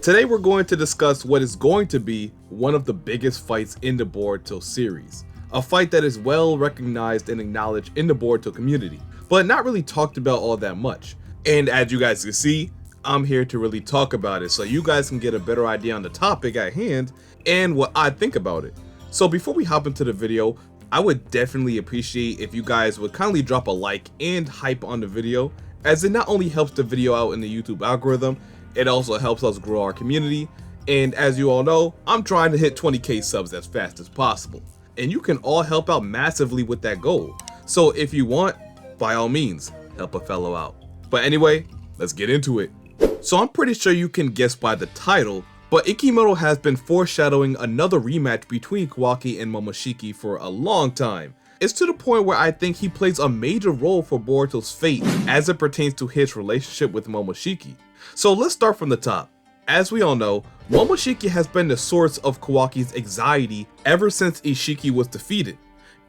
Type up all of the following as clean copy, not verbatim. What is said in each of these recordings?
Today we're going to discuss what is going to be one of the biggest fights in the Boruto series. A fight that is well recognized and acknowledged in the Boruto community, but not really talked about all that much. And as you guys can see, I'm here to really talk about it so you guys can get a better idea on the topic at hand and what I think about it. So before we hop into the video, I would definitely appreciate if you guys would kindly drop a like and hype on the video, as it not only helps the video out in the YouTube algorithm, it also helps us grow our community. And as you all know, I'm trying to hit 20k subs as fast as possible, and you can all help out massively with that goal. So if you want, by all means, help a fellow out. But anyway, let's get into it. So I'm pretty sure you can guess by the title, but Ikemoto has been foreshadowing another rematch between Kawaki and Momoshiki for a long time. It's to the point where I think he plays a major role for Boruto's fate as it pertains to his relationship with Momoshiki. So let's start from the top. As we all know, Momoshiki has been the source of Kawaki's anxiety ever since Ishiki was defeated,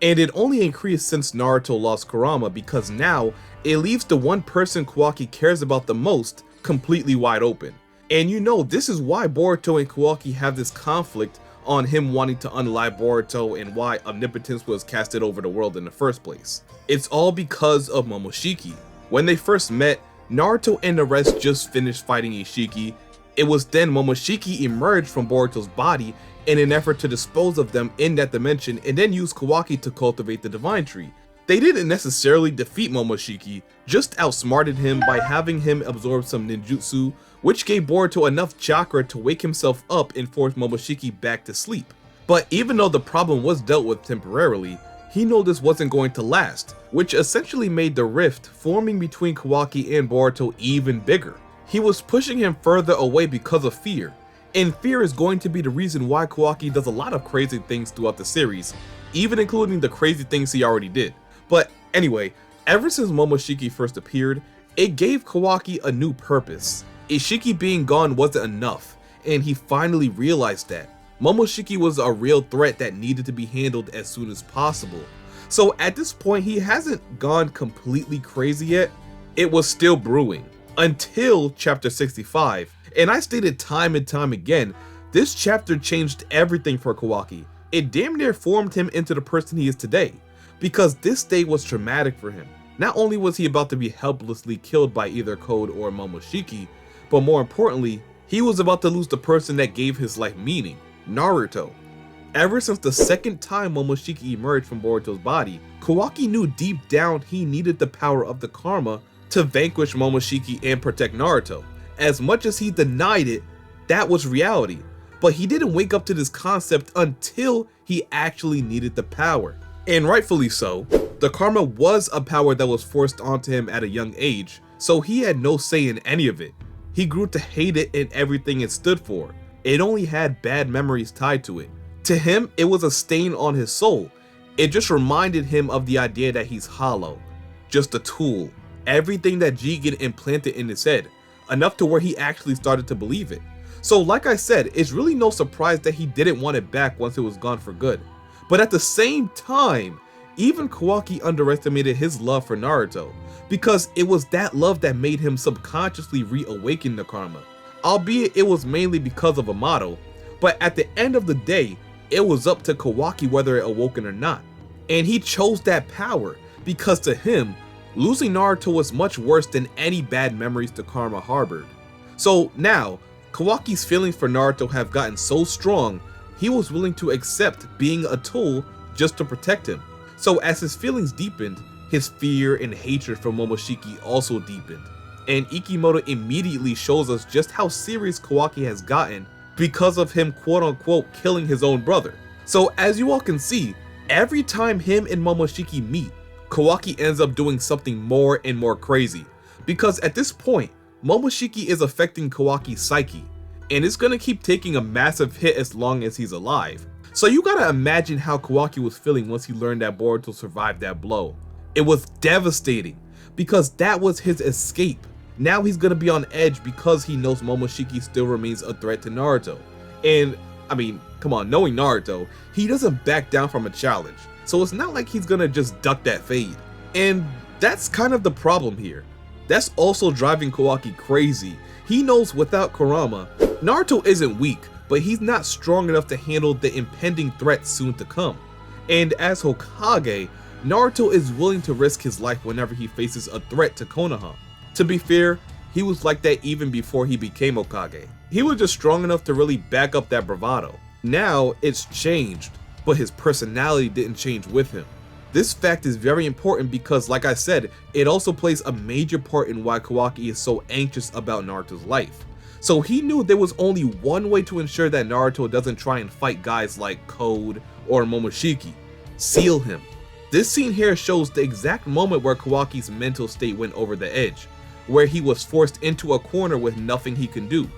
and it only increased since Naruto lost Kurama, because now it leaves the one person Kawaki cares about the most completely wide open. And you know, this is why Boruto and Kawaki have this conflict on him wanting to unalive Boruto and why omnipotence was casted over the world in the first place. It's all because of Momoshiki. When they first met, Naruto and the rest just finished fighting Ishiki. It was then Momoshiki emerged from Boruto's body in an effort to dispose of them in that dimension and then use Kawaki to cultivate the Divine Tree. They didn't necessarily defeat Momoshiki, just outsmarted him by having him absorb some ninjutsu, which gave Boruto enough chakra to wake himself up and force Momoshiki back to sleep. But even though the problem was dealt with temporarily, he knew this wasn't going to last, which essentially made the rift forming between Kawaki and Boruto even bigger. He was pushing him further away because of fear, and fear is going to be the reason why Kawaki does a lot of crazy things throughout the series, even including the crazy things he already did. But anyway, ever since Momoshiki first appeared, it gave Kawaki a new purpose. Ishiki being gone wasn't enough, and he finally realized that. Momoshiki was a real threat that needed to be handled as soon as possible. So at this point, he hasn't gone completely crazy yet. It was still brewing until chapter 65. And I stated time and time again, this chapter changed everything for Kawaki. It damn near formed him into the person he is today, because this day was traumatic for him. Not only was he about to be helplessly killed by either Code or Momoshiki, but more importantly, he was about to lose the person that gave his life meaning, Naruto. Ever since the second time Momoshiki emerged from Boruto's body, Kawaki knew deep down he needed the power of the karma to vanquish Momoshiki and protect Naruto. As much as he denied it, that was reality. But he didn't wake up to this concept until he actually needed the power. And rightfully so. The karma was a power that was forced onto him at a young age, so he had no say in any of it. He grew to hate it and everything it stood for. It only had bad memories tied to it. To him, it was a stain on his soul. It just reminded him of the idea that he's hollow, just a tool. Everything that Jigen implanted in his head, enough to where he actually started to believe it. So like I said, it's really no surprise that he didn't want it back once it was gone for good. But at the same time, even Kawaki underestimated his love for Naruto, because it was that love that made him subconsciously reawaken the karma. Albeit it was mainly because of Amato, but at the end of the day, it was up to Kawaki whether it awoken or not. And he chose that power, because to him, losing Naruto was much worse than any bad memories the karma harbored. So now, Kawaki's feelings for Naruto have gotten so strong, he was willing to accept being a tool just to protect him. So as his feelings deepened, his fear and hatred for Momoshiki also deepened. And Ikemoto immediately shows us just how serious Kawaki has gotten because of him quote-unquote killing his own brother. So as you all can see, every time him and Momoshiki meet, Kawaki ends up doing something more and more crazy. Because at this point, Momoshiki is affecting Kawaki's psyche, and it's gonna keep taking a massive hit as long as he's alive. So you gotta imagine how Kawaki was feeling once he learned that Boruto survived that blow. It was devastating, because that was his escape. Now he's gonna be on edge because he knows Momoshiki still remains a threat to Naruto. And, I mean, come on, knowing Naruto, he doesn't back down from a challenge. So it's not like he's gonna just duck that fade. And that's kind of the problem here. That's also driving Kawaki crazy. He knows without Kurama, Naruto isn't weak, but he's not strong enough to handle the impending threat soon to come. And as Hokage, Naruto is willing to risk his life whenever he faces a threat to Konoha. To be fair, he was like that even before he became Hokage. He was just strong enough to really back up that bravado. Now it's changed, but his personality didn't change with him. This fact is very important because, like I said, it also plays a major part in why Kawaki is so anxious about Naruto's life. So he knew there was only one way to ensure that Naruto doesn't try and fight guys like Code or Momoshiki: seal him. This scene here shows the exact moment where Kawaki's mental state went over the edge, where he was forced into a corner with nothing he can do.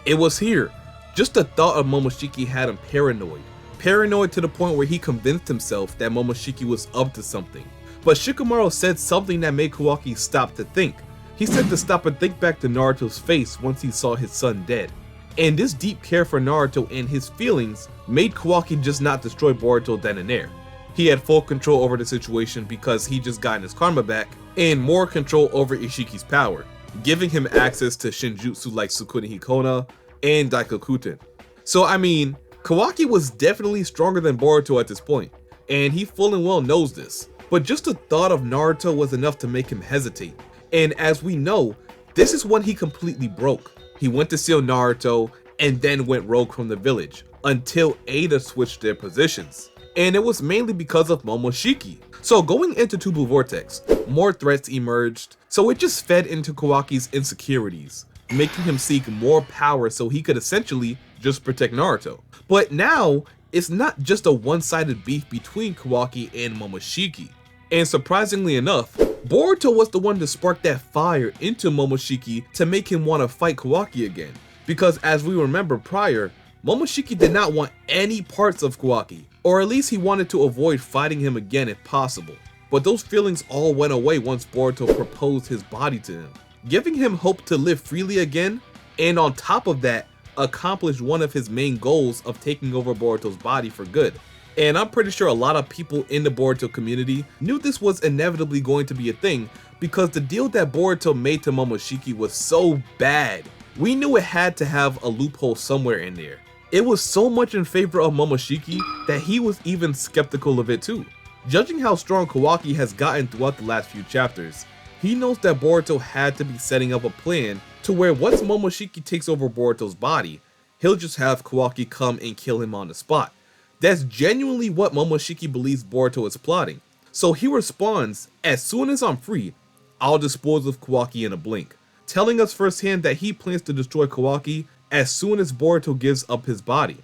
It was here. Just the thought of Momoshiki had him paranoid. Paranoid to the point where he convinced himself that Momoshiki was up to something. But Shikamaru said something that made Kawaki stop to think. He said to stop and think back to Naruto's face once he saw his son dead. And this deep care for Naruto and his feelings made Kawaki just not destroy Boruto then and there. He had full control over the situation because he just gotten his karma back, and more control over Ishiki's power, giving him access to shinjutsu like Sukune Hikona and Daikokuten. So I mean, Kawaki was definitely stronger than Boruto at this point, and he full and well knows this. But just the thought of Naruto was enough to make him hesitate. And as we know, this is when he completely broke. He went to seal Naruto and then went rogue from the village until Ada switched their positions. And it was mainly because of Momoshiki. So going into Tubu Vortex, more threats emerged, so it just fed into Kawaki's insecurities, making him seek more power so he could essentially just protect Naruto. But now, it's not just a one-sided beef between Kawaki and Momoshiki. And surprisingly enough, Boruto was the one to spark that fire into Momoshiki to make him want to fight Kawaki again. Because as we remember prior, Momoshiki did not want any parts of Kawaki, or at least he wanted to avoid fighting him again if possible. But those feelings all went away once Boruto proposed his body to him, giving him hope to live freely again, and on top of that, accomplish one of his main goals of taking over Boruto's body for good. And I'm pretty sure a lot of people in the Boruto community knew this was inevitably going to be a thing because the deal that Boruto made to Momoshiki was so bad. We knew it had to have a loophole somewhere in there. It was so much in favor of Momoshiki that he was even skeptical of it too. Judging how strong Kawaki has gotten throughout the last few chapters, he knows that Boruto had to be setting up a plan to where once Momoshiki takes over Boruto's body, he'll just have Kawaki come and kill him on the spot. That's genuinely what Momoshiki believes Boruto is plotting. So he responds, "As soon as I'm free, I'll dispose of Kawaki in a blink," telling us firsthand that he plans to destroy Kawaki as soon as Boruto gives up his body.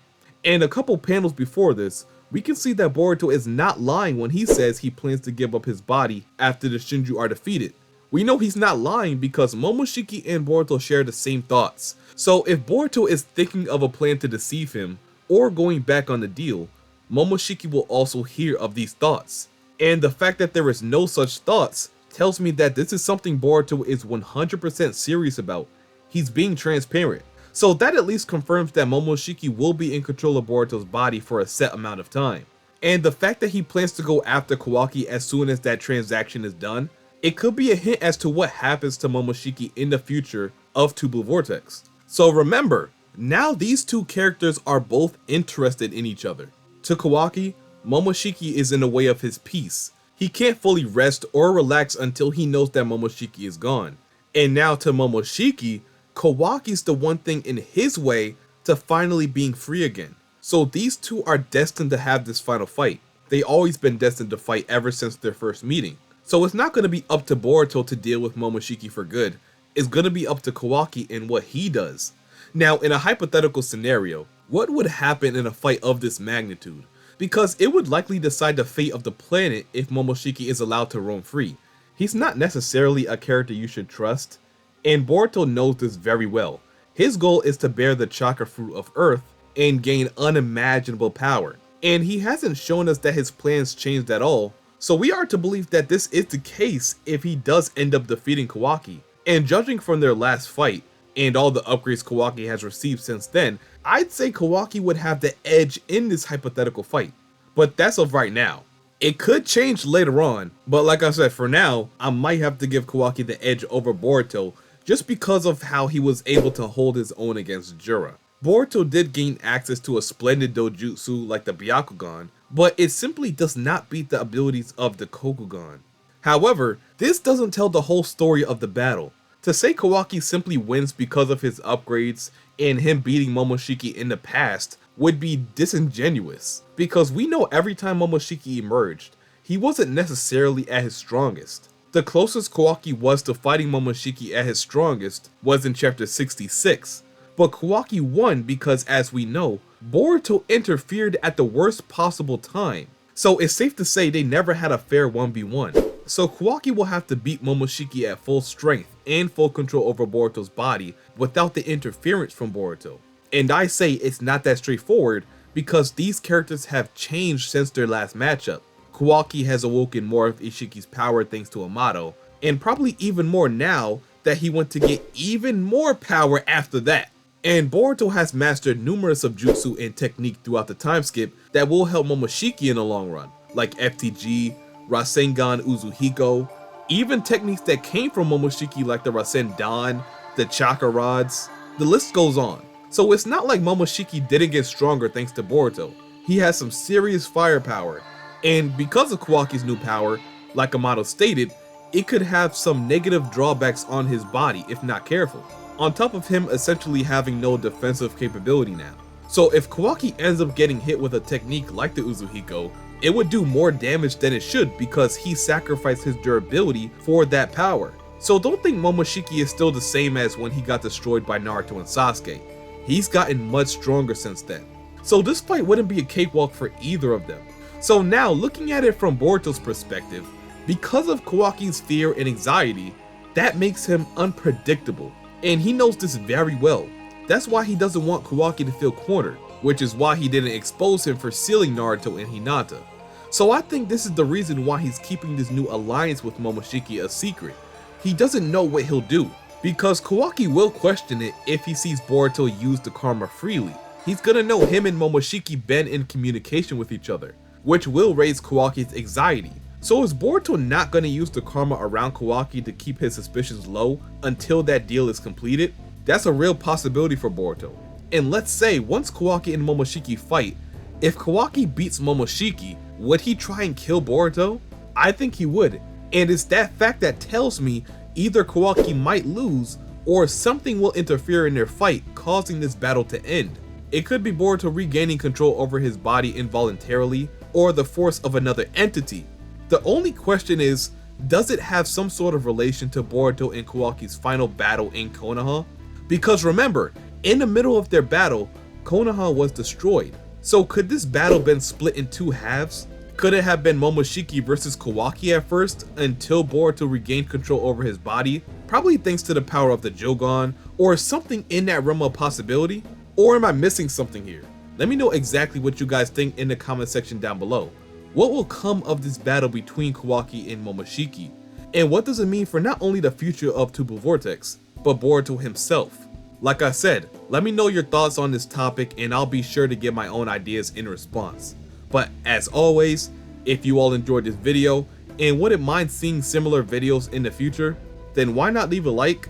And a couple panels before this, we can see that Boruto is not lying when he says he plans to give up his body after the Shinju are defeated. We know he's not lying because Momoshiki and Boruto share the same thoughts. So if Boruto is thinking of a plan to deceive him, or going back on the deal, Momoshiki will also hear of these thoughts. And the fact that there is no such thoughts tells me that this is something Boruto is 100% serious about. He's being transparent. So that at least confirms that Momoshiki will be in control of Boruto's body for a set amount of time. And the fact that he plans to go after Kawaki as soon as that transaction is done, it could be a hint as to what happens to Momoshiki in the future of Tubu Vortex. So remember, now these two characters are both interested in each other. To Kawaki, Momoshiki is in the way of his peace. He can't fully rest or relax until he knows that Momoshiki is gone. And now to Momoshiki, Kawaki's the one thing in his way to finally being free again. So these two are destined to have this final fight. They always been destined to fight ever since their first meeting. So it's not going to be up to Boruto to deal with Momoshiki for good. It's going to be up to Kawaki and what he does. Now, in a hypothetical scenario, what would happen in a fight of this magnitude? Because it would likely decide the fate of the planet if Momoshiki is allowed to roam free. He's not necessarily a character you should trust, and Boruto knows this very well. His goal is to bear the chakra fruit of Earth and gain unimaginable power. And he hasn't shown us that his plans changed at all, so we are to believe that this is the case if he does end up defeating Kawaki. And judging from their last fight, and all the upgrades Kawaki has received since then, I'd say Kawaki would have the edge in this hypothetical fight. But that's of right now. It could change later on, but like I said, for now, I might have to give Kawaki the edge over Boruto just because of how he was able to hold his own against Jura. Boruto did gain access to a splendid dojutsu like the Byakugan, but it simply does not beat the abilities of the Kokugan. However, this doesn't tell the whole story of the battle. To say Kawaki simply wins because of his upgrades and him beating Momoshiki in the past would be disingenuous, because we know every time Momoshiki emerged, he wasn't necessarily at his strongest. The closest Kawaki was to fighting Momoshiki at his strongest was in chapter 66, but Kawaki won because, as we know, Boruto interfered at the worst possible time, so it's safe to say they never had a fair 1v1. So Kawaki will have to beat Momoshiki at full strength and full control over Boruto's body without the interference from Boruto. And I say it's not that straightforward because these characters have changed since their last matchup. Kawaki has awoken more of Ishiki's power thanks to Amato, and probably even more now that he went to get even more power after that. And Boruto has mastered numerous of jutsu and technique throughout the time skip that will help Momoshiki in the long run, like FTG, Rasengan Uzuhiko, even techniques that came from Momoshiki like the Rasendan, the Chakra Rods, the list goes on. So it's not like Momoshiki didn't get stronger thanks to Boruto. He has some serious firepower, and because of Kawaki's new power, like Amato stated, it could have some negative drawbacks on his body if not careful, on top of him essentially having no defensive capability now. So if Kawaki ends up getting hit with a technique like the Uzuhiko, it would do more damage than it should because he sacrificed his durability for that power. So don't think Momoshiki is still the same as when he got destroyed by Naruto and Sasuke. He's gotten much stronger since then. So this fight wouldn't be a cakewalk for either of them. So now looking at it from Boruto's perspective, because of Kawaki's fear and anxiety, that makes him unpredictable. And he knows this very well. That's why he doesn't want Kawaki to feel cornered, which is why he didn't expose him for sealing Naruto and Hinata. So I think this is the reason why he's keeping this new alliance with Momoshiki a secret. He doesn't know what he'll do, because Kawaki will question it if he sees Boruto use the karma freely. He's gonna know him and Momoshiki been in communication with each other, which will raise Kawaki's anxiety. So is Boruto not gonna use the karma around Kawaki to keep his suspicions low until that deal is completed? That's a real possibility for Boruto. And let's say once Kawaki and Momoshiki fight, if Kawaki beats Momoshiki, would he try and kill Boruto? I think he would, and it's that fact that tells me either Kawaki might lose or something will interfere in their fight, causing this battle to end. It could be Boruto regaining control over his body involuntarily, or the force of another entity. The only question is, does it have some sort of relation to Boruto and Kawaki's final battle in Konoha? Because remember, in the middle of their battle, Konoha was destroyed. So could this battle been split in two halves? Could it have been Momoshiki versus Kawaki at first, until Boruto regained control over his body? Probably thanks to the power of the Jogan, or something in that realm of possibility? Or am I missing something here? Let me know exactly what you guys think in the comment section down below. What will come of this battle between Kawaki and Momoshiki? And what does it mean for not only the future of Tubu Vortex, but Boruto himself? Like I said, let me know your thoughts on this topic and I'll be sure to give my own ideas in response. But as always, if you all enjoyed this video and wouldn't mind seeing similar videos in the future, then why not leave a like,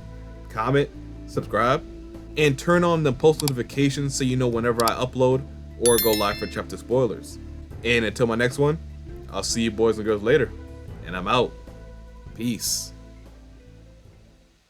comment, subscribe, and turn on the post notifications so you know whenever I upload or go live for chapter spoilers. And until my next one, I'll see you boys and girls later, and I'm out. Peace.